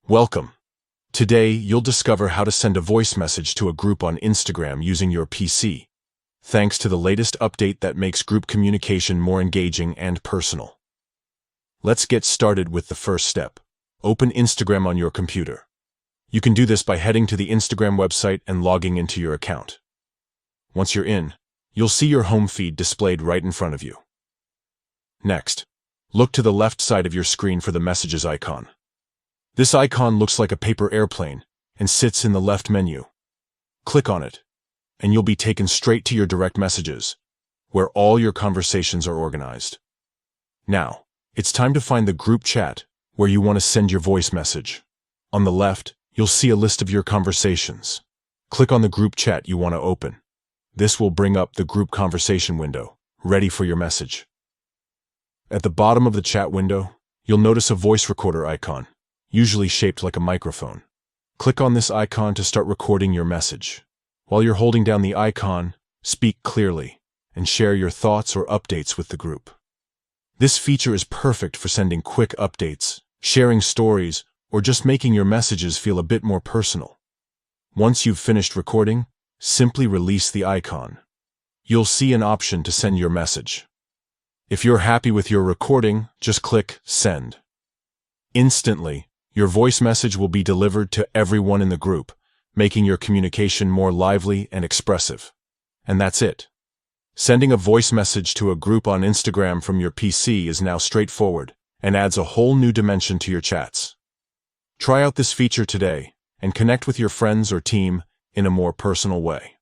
Welcome. Today, you'll discover how to send a voice message to a group on Instagram using your PC, thanks to the latest update that makes group communication more engaging and personal. Let's get started with the first step. Open Instagram on your computer. You can do this by heading to the Instagram website and logging into your account. Once you're in, you'll see your home feed displayed right in front of you. Next, look to the left side of your screen for the messages icon. This icon looks like a paper airplane and sits in the left menu. Click on it, and you'll be taken straight to your direct messages, where all your conversations are organized. Now, it's time to find the group chat where you want to send your voice message. On the left, you'll see a list of your conversations. Click on the group chat you want to open. This will bring up the group conversation window, ready for your message. At the bottom of the chat window, you'll notice a voice recorder icon, usually shaped like a microphone. Click on this icon to start recording your message. While you're holding down the icon, speak clearly and share your thoughts or updates with the group. This feature is perfect for sending quick updates, sharing stories, or just making your messages feel a bit more personal. Once you've finished recording, simply release the icon. You'll see an option to send your message. If you're happy with your recording, just click Send. Instantly, your voice message will be delivered to everyone in the group, making your communication more lively and expressive. And that's it. Sending a voice message to a group on Instagram from your PC is now straightforward and adds a whole new dimension to your chats. Try out this feature today and connect with your friends or team in a more personal way.